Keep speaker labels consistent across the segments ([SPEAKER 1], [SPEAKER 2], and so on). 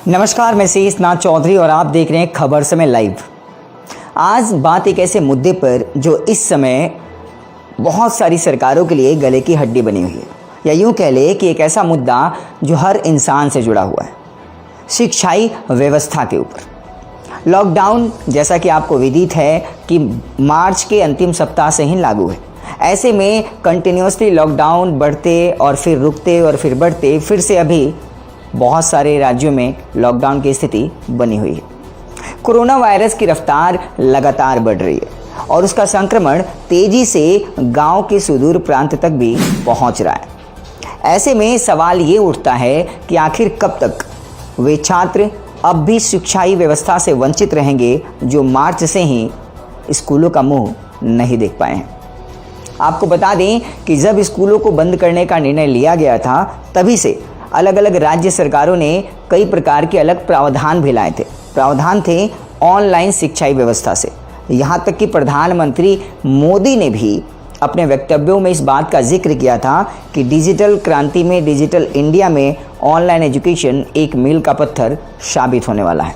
[SPEAKER 1] नमस्कार, मैं शेषनाथ चौधरी और आप देख रहे हैं खबर समय लाइव। आज बात एक ऐसे मुद्दे पर जो इस समय बहुत सारी सरकारों के लिए गले की हड्डी बनी हुई है, या यूँ कह ले कि एक ऐसा मुद्दा जो हर इंसान से जुड़ा हुआ है, शिक्षाई व्यवस्था के ऊपर। लॉकडाउन जैसा कि आपको विदित है कि मार्च के अंतिम सप्ताह से ही लागू है। ऐसे में कंटिन्यूसली लॉकडाउन बढ़ते और फिर रुकते और फिर बढ़ते, फिर से अभी बहुत सारे राज्यों में लॉकडाउन की स्थिति बनी हुई है। कोरोना वायरस की रफ्तार लगातार बढ़ रही है और उसका संक्रमण तेजी से गांव के सुदूर प्रांत तक भी पहुंच रहा है। ऐसे में सवाल ये उठता है कि आखिर कब तक वे छात्र अब भी शिक्षाई व्यवस्था से वंचित रहेंगे जो मार्च से ही स्कूलों का मुंह नहीं देख पाए हैं। आपको बता दें कि जब स्कूलों को बंद करने का निर्णय लिया गया था, तभी से अलग अलग राज्य सरकारों ने कई प्रकार के अलग प्रावधान भी लाए थे। प्रावधान थे ऑनलाइन शिक्षाई व्यवस्था से। यहाँ तक कि प्रधानमंत्री मोदी ने भी अपने वक्तव्यों में इस बात का जिक्र किया था कि डिजिटल क्रांति में, डिजिटल इंडिया में ऑनलाइन एजुकेशन एक मील का पत्थर साबित होने वाला है।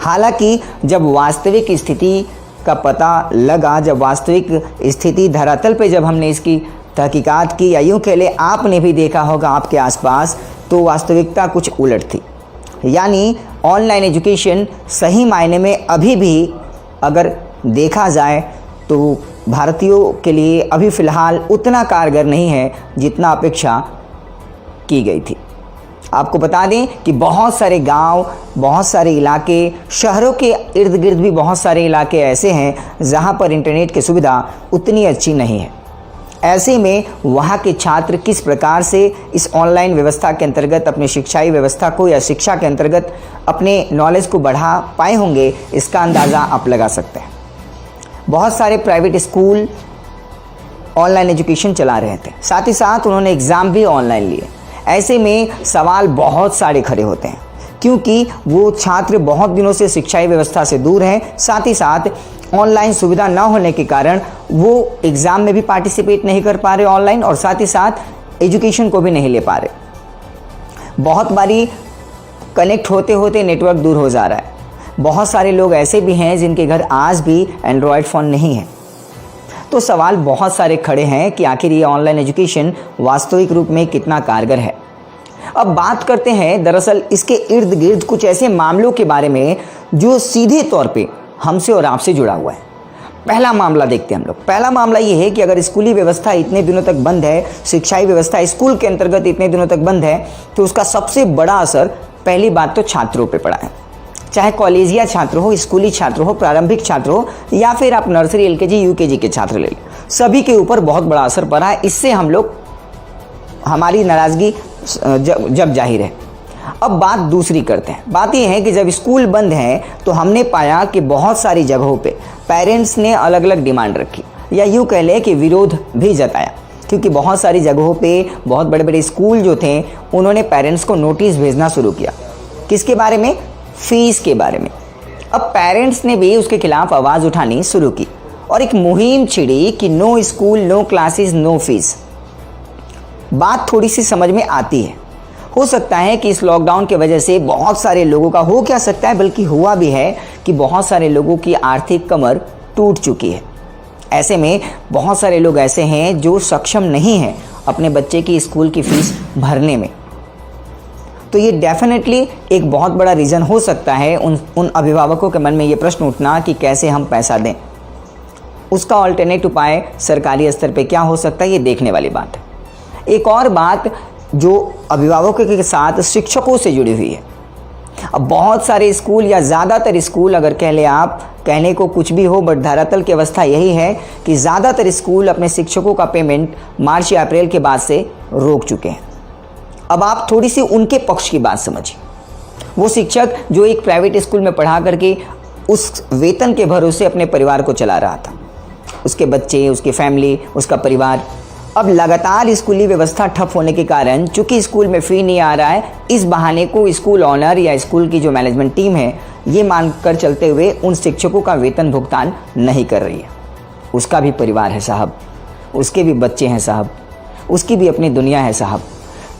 [SPEAKER 1] हालांकि जब वास्तविक स्थिति का पता लगा, जब वास्तविक स्थिति धरातल पे जब हमने इसकी तहकीकात की, या यूँ कह ले आपने भी देखा होगा आपके आसपास, तो वास्तविकता कुछ उलट थी। यानी ऑनलाइन एजुकेशन सही मायने में अभी भी अगर देखा जाए तो भारतीयों के लिए अभी फ़िलहाल उतना कारगर नहीं है जितना अपेक्षा की गई थी। आपको बता दें कि बहुत सारे गांव, बहुत सारे इलाके, शहरों के इर्द गिर्द भी बहुत सारे इलाके ऐसे हैं जहां पर इंटरनेट की सुविधा उतनी अच्छी नहीं है। ऐसे में वहाँ के छात्र किस प्रकार से इस ऑनलाइन व्यवस्था के अंतर्गत अपनी शिक्षाई व्यवस्था को या शिक्षा के अंतर्गत अपने नॉलेज को बढ़ा पाए होंगे, इसका अंदाज़ा आप लगा सकते हैं। बहुत सारे प्राइवेट स्कूल ऑनलाइन एजुकेशन चला रहे थे, साथ ही साथ उन्होंने एग्ज़ाम भी ऑनलाइन लिए। ऐसे में सवाल बहुत सारे खड़े होते हैं क्योंकि वो छात्र बहुत दिनों से शिक्षाई व्यवस्था से दूर हैं, साथ ही साथ ऑनलाइन सुविधा न होने के कारण वो एग्ज़ाम में भी पार्टिसिपेट नहीं कर पा रहे ऑनलाइन, और साथ ही साथ एजुकेशन को भी नहीं ले पा रहे। बहुत बारी कनेक्ट होते होते नेटवर्क दूर हो जा रहा है। बहुत सारे लोग ऐसे भी हैं जिनके घर आज भी एंड्रॉयड फ़ोन नहीं है। तो सवाल बहुत सारे खड़े हैं कि आखिर ये ऑनलाइन एजुकेशन वास्तविक रूप में कितना कारगर है। अब बात करते हैं दरअसल इसके इर्द गिर्द कुछ ऐसे मामलों के बारे में जो सीधे तौर पे हमसे और आपसे जुड़ा हुआ है। पहला मामला देखते हैं हम लोग। पहला मामला ये है कि अगर स्कूली व्यवस्था इतने दिनों तक बंद है, शिक्षाई व्यवस्था स्कूल के अंतर्गत इतने दिनों तक बंद है, तो उसका सबसे बड़ा असर पहली बात तो छात्रों पे पड़ा है। चाहे कॉलेजिया छात्र हो, स्कूली छात्र हो, प्रारंभिक छात्र हो, या फिर आप नर्सरी, एलकेजी, यूकेजी के छात्र ले लें, सभी के ऊपर बहुत बड़ा असर पड़ा है। इससे हम लोग, हमारी नाराज़गी जब जाहिर है। अब बात दूसरी करते हैं। बात यह है कि जब स्कूल बंद हैं तो हमने पाया कि बहुत सारी जगहों पे पेरेंट्स ने अलग अलग डिमांड रखी, या यूँ कह लें कि विरोध भी जताया, क्योंकि बहुत सारी जगहों पे बहुत बड़े बड़े स्कूल जो थे उन्होंने पेरेंट्स को नोटिस भेजना शुरू किया। किसके बारे में? फीस के बारे में। अब पेरेंट्स ने भी उसके खिलाफ आवाज़ उठानी शुरू की और एक मुहिम छिड़ी कि no school, no classes, no fees. बात थोड़ी सी समझ में आती है। हो सकता है कि इस लॉकडाउन की वजह से बहुत सारे लोगों का, हो क्या सकता है बल्कि हुआ भी है, कि बहुत सारे लोगों की आर्थिक कमर टूट चुकी है। ऐसे में बहुत सारे लोग ऐसे हैं जो सक्षम नहीं हैं अपने बच्चे की स्कूल की फीस भरने में। तो ये डेफिनेटली एक बहुत बड़ा रीज़न हो सकता है उन अभिभावकों के मन में ये प्रश्न उठना कि कैसे हम पैसा दें। उसका ऑल्टरनेट उपाय सरकारी स्तर पे क्या हो सकता है, ये देखने वाली बात है। एक और बात जो अभिभावकों के साथ शिक्षकों से जुड़ी हुई है। अब बहुत सारे स्कूल, या ज़्यादातर स्कूल अगर कह ले आप, कहने को कुछ भी हो, बट धरातल की अवस्था यही है कि ज़्यादातर स्कूल अपने शिक्षकों का पेमेंट मार्च या अप्रैल के बाद से रोक चुके हैं। अब आप थोड़ी सी उनके पक्ष की बात समझिए। वो शिक्षक जो एक प्राइवेट स्कूल में पढ़ा करके उस वेतन के भरोसे अपने परिवार को चला रहा था, उसके बच्चे, उसकी फैमिली, उसका परिवार। अब लगातार स्कूली व्यवस्था ठप होने के कारण, चूंकि स्कूल में फ़ी नहीं आ रहा है, इस बहाने को स्कूल ऑनर या स्कूल की जो मैनेजमेंट टीम है ये मानकर चलते हुए उन शिक्षकों का वेतन भुगतान नहीं कर रही है। उसका भी परिवार है साहब, उसके भी बच्चे हैं साहब, उसकी भी अपनी दुनिया है साहब।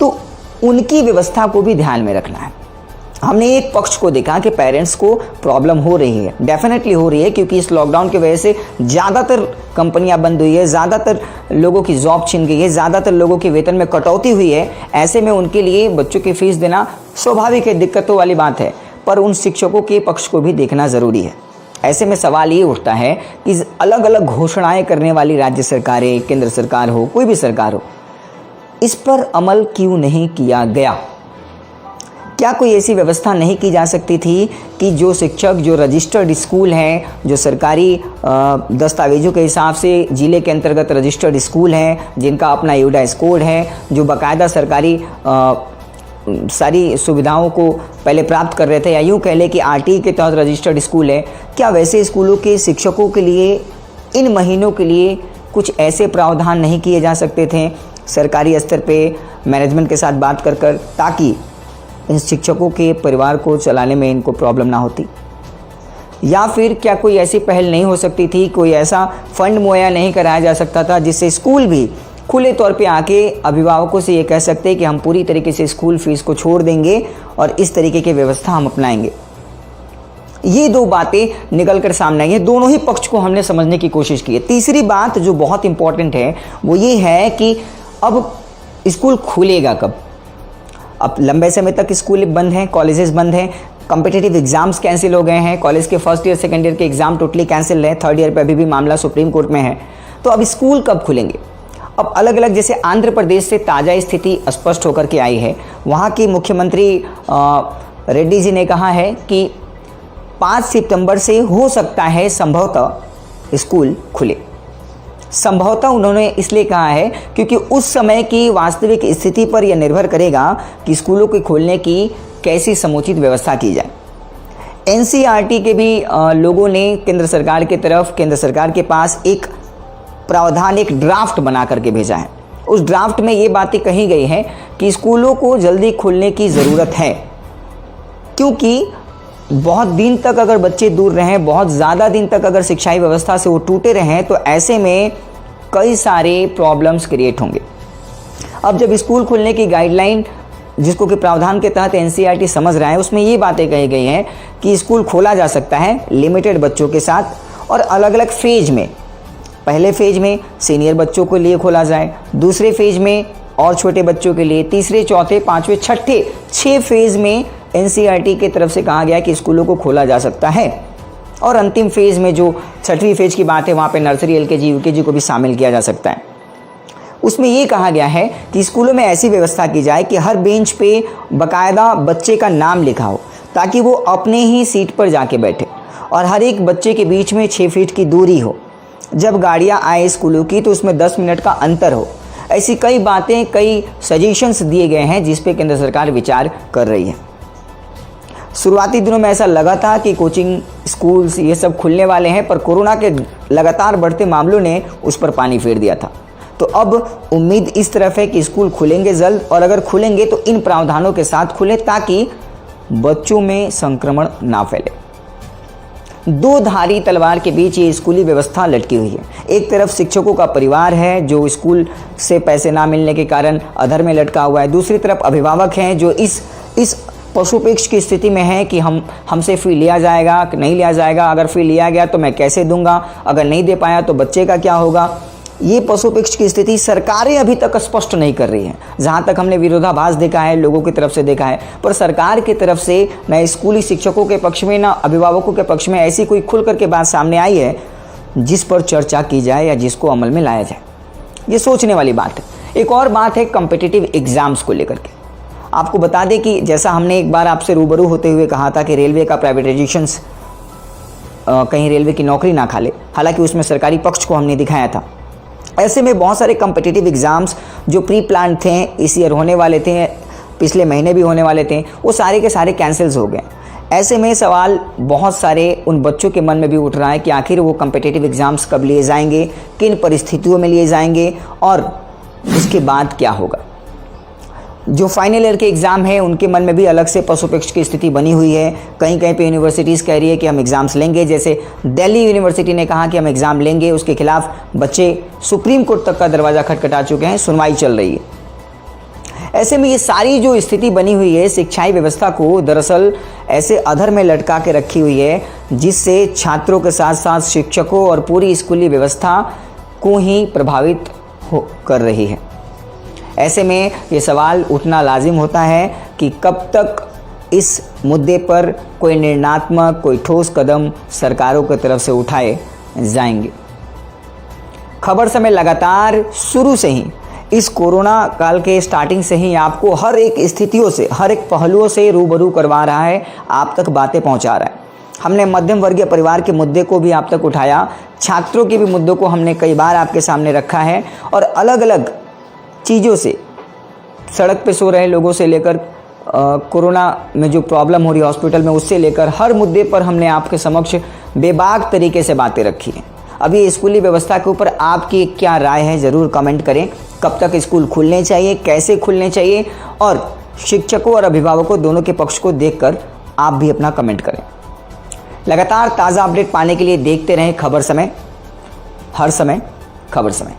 [SPEAKER 1] तो उनकी व्यवस्था को भी ध्यान में रखना है। हमने एक पक्ष को देखा कि पेरेंट्स को प्रॉब्लम हो रही है, डेफिनेटली हो रही है, क्योंकि इस लॉकडाउन की वजह से ज़्यादातर कंपनियां बंद हुई है, ज़्यादातर लोगों की जॉब छिन गई है, ज़्यादातर लोगों के वेतन में कटौती हुई है। ऐसे में उनके लिए बच्चों की फीस देना स्वाभाविक है, दिक्कतों वाली बात है, पर उन शिक्षकों के पक्ष को भी देखना ज़रूरी है। ऐसे में सवाल ये उठता है कि अलग अलग घोषणाएं करने वाली राज्य सरकारें, केंद्र सरकार हो, कोई भी सरकार हो, इस पर अमल क्यों नहीं किया गया? क्या कोई ऐसी व्यवस्था नहीं की जा सकती थी कि जो शिक्षक, जो रजिस्टर्ड स्कूल हैं, जो सरकारी दस्तावेजों के हिसाब से जिले के अंतर्गत रजिस्टर्ड स्कूल हैं, जिनका अपना यूडाइस कोड है, जो बाकायदा सरकारी सारी सुविधाओं को पहले प्राप्त कर रहे थे, या यूँ कह लें कि आरटीई के तहत रजिस्टर्ड स्कूल है, क्या वैसे स्कूलों के शिक्षकों के लिए इन महीनों के लिए कुछ ऐसे प्रावधान नहीं किए जा सकते थे सरकारी स्तर पे मैनेजमेंट के साथ बात कर ताकि इन शिक्षकों के परिवार को चलाने में इनको प्रॉब्लम ना होती? या फिर क्या कोई ऐसी पहल नहीं हो सकती थी, कोई ऐसा फंड मुहैया नहीं कराया जा सकता था जिससे स्कूल भी खुले तौर पे आके अभिभावकों से ये कह सकते कि हम पूरी तरीके से स्कूल फीस को छोड़ देंगे और इस तरीके की व्यवस्था हम अपनाएंगे? ये दो बातें निकल कर सामने आई हैं, दोनों ही पक्ष को हमने समझने की कोशिश की है। तीसरी बात जो बहुत इंपॉर्टेंट है वो ये है कि अब स्कूल खुलेगा कब? अब लंबे समय तक स्कूल बंद हैं, कॉलेजेस बंद हैं, कॉम्पिटिटिव एग्जाम्स कैंसिल हो गए हैं, कॉलेज के फर्स्ट ईयर सेकेंड ईयर के एग्जाम टोटली कैंसिल है, थर्ड ईयर पे अभी भी मामला सुप्रीम कोर्ट में है। तो अब स्कूल कब खुलेंगे? अब अलग अलग, जैसे आंध्र प्रदेश से ताज़ा स्थिति स्पष्ट होकर के आई है। वहाँ की मुख्यमंत्री रेड्डी जी ने कहा है कि 5 सितंबर से हो सकता है संभवतः स्कूल खुले। संभवतः उन्होंने इसलिए कहा है क्योंकि उस समय की वास्तविक स्थिति पर यह निर्भर करेगा कि स्कूलों के खोलने की कैसी समुचित व्यवस्था की जाए। एनसीईआरटी के भी लोगों ने केंद्र सरकार की तरफ, केंद्र सरकार के पास एक प्रावधान, एक ड्राफ्ट बना करके भेजा है। उस ड्राफ्ट में ये बातें कही गई हैं कि स्कूलों को जल्दी खोलने की ज़रूरत है, क्योंकि बहुत दिन तक अगर बच्चे दूर रहें, बहुत ज़्यादा दिन तक अगर शिक्षाई व्यवस्था से वो टूटे रहें, तो ऐसे में कई सारे प्रॉब्लम्स क्रिएट होंगे। अब जब स्कूल खुलने की गाइडलाइन, जिसको कि प्रावधान के तहत एनसीईआरटी समझ रहा है, उसमें ये बातें कही गई हैं कि स्कूल खोला जा सकता है लिमिटेड बच्चों के साथ और अलग अलग फेज में। पहले फेज में सीनियर बच्चों के लिए खोला जाए, दूसरे फेज में और छोटे बच्चों के लिए, तीसरे, चौथे, पाँचवें, छठे, 6 फेज में एनसीईआरटी की तरफ से कहा गया कि स्कूलों को खोला जा सकता है। और अंतिम फेज में जो 6वीं फेज की बात है, वहाँ पे नर्सरी, एलकेजी, यूकेजी को भी शामिल किया जा सकता है। उसमें ये कहा गया है कि स्कूलों में ऐसी व्यवस्था की जाए कि हर बेंच पे बाकायदा बच्चे का नाम लिखा हो, ताकि वो अपने ही सीट पर जाके बैठे, और हर एक बच्चे के बीच में 6 फीट की दूरी हो। जब गाड़ियाँ आए स्कूलों की तो उसमें 10 मिनट का अंतर हो। ऐसी कई बातें, कई सजेशंस दिए गए हैं जिस पे केंद्र सरकार विचार कर रही है। शुरुआती दिनों में ऐसा लगा था कि कोचिंग स्कूल्स ये सब खुलने वाले हैं, पर कोरोना के लगातार बढ़ते मामलों ने उस पर पानी फेर दिया था। तो अब उम्मीद इस तरफ है कि स्कूल खुलेंगे जल्द, और अगर खुलेंगे तो इन प्रावधानों के साथ खुले ताकि बच्चों में संक्रमण ना फैले। दो धारी तलवार के बीच ये स्कूली व्यवस्था लटकी हुई है। एक तरफ शिक्षकों का परिवार है जो स्कूल से पैसे ना मिलने के कारण अधर में लटका हुआ है, दूसरी तरफ अभिभावक हैं जो इस पशुपेक्ष की स्थिति में है कि हमसे फी लिया जाएगा कि नहीं लिया जाएगा, अगर फी लिया गया तो मैं कैसे दूंगा, अगर नहीं दे पाया तो बच्चे का क्या होगा। ये पशुपेक्ष की स्थिति सरकारें अभी तक स्पष्ट नहीं कर रही हैं। जहाँ तक हमने विरोधाभास देखा है, लोगों की तरफ से देखा है, पर सरकार की तरफ से न स्कूली शिक्षकों के पक्ष में न अभिभावकों के पक्ष में ऐसी कोई खुल करके बात सामने आई है जिस पर चर्चा की जाए या जिसको अमल में लाया जाए। ये सोचने वाली बात है। एक और बात है कॉम्पिटिटिव एग्जाम्स को लेकर के। आपको बता दें कि जैसा हमने एक बार आपसे रूबरू होते हुए कहा था कि रेलवे का प्राइवेटाइजेशन कहीं रेलवे की नौकरी ना खा ले, हालांकि उसमें सरकारी पक्ष को हमने दिखाया था। ऐसे में बहुत सारे कॉम्पिटिटिव एग्ज़ाम्स जो प्री प्लान थे, इस ईयर होने वाले थे, पिछले महीने भी होने वाले थे, वो सारे के सारे कैंसिल्स हो गए। ऐसे में सवाल बहुत सारे उन बच्चों के मन में भी उठ रहा है कि आखिर वो कॉम्पिटिटिव एग्ज़ाम्स कब लिए जाएंगे, किन परिस्थितियों में लिए जाएंगे और उसके बाद क्या होगा। जो फाइनल ईयर के एग्ज़ाम है उनके मन में भी अलग से पशुपेक्ष की स्थिति बनी हुई है। कहीं कहीं पे यूनिवर्सिटीज़ कह रही है कि हम एग्ज़ाम्स लेंगे, जैसे दिल्ली यूनिवर्सिटी ने कहा कि हम एग्ज़ाम लेंगे। उसके खिलाफ बच्चे सुप्रीम कोर्ट तक का दरवाज़ा खटखटा चुके हैं, सुनवाई चल रही है। ऐसे में ये सारी जो स्थिति बनी हुई है शिक्षाई व्यवस्था को दरअसल ऐसे अधर में लटका के रखी हुई है, जिससे छात्रों के साथ साथ शिक्षकों और पूरी स्कूली व्यवस्था को ही प्रभावित कर रही है। ऐसे में ये सवाल उठना लाजिम होता है कि कब तक इस मुद्दे पर कोई निर्णयात्मक, कोई ठोस कदम सरकारों की तरफ से उठाए जाएंगे। खबर समय लगातार शुरू से ही इस कोरोना काल के स्टार्टिंग से ही आपको हर एक स्थितियों से, हर एक पहलुओं से रूबरू करवा रहा है, आप तक बातें पहुंचा रहा है। हमने मध्यम वर्गीय परिवार के मुद्दे को भी आप तक उठाया, छात्रों के भी मुद्दों को हमने कई बार आपके सामने रखा है और अलग अलग चीज़ों से, सड़क पे सो रहे लोगों से लेकर कोरोना में जो प्रॉब्लम हो रही है हॉस्पिटल में, उससे लेकर हर मुद्दे पर हमने आपके समक्ष बेबाक तरीके से बातें रखी हैं। अब ये स्कूली व्यवस्था के ऊपर आपकी क्या राय है, ज़रूर कमेंट करें। कब तक स्कूल खुलने चाहिए, कैसे खुलने चाहिए, और शिक्षकों और अभिभावकों दोनों के पक्ष को देखकर आप भी अपना कमेंट करें। लगातार ताज़ा अपडेट पाने के लिए देखते रहें खबर समय, हर समय खबर समय।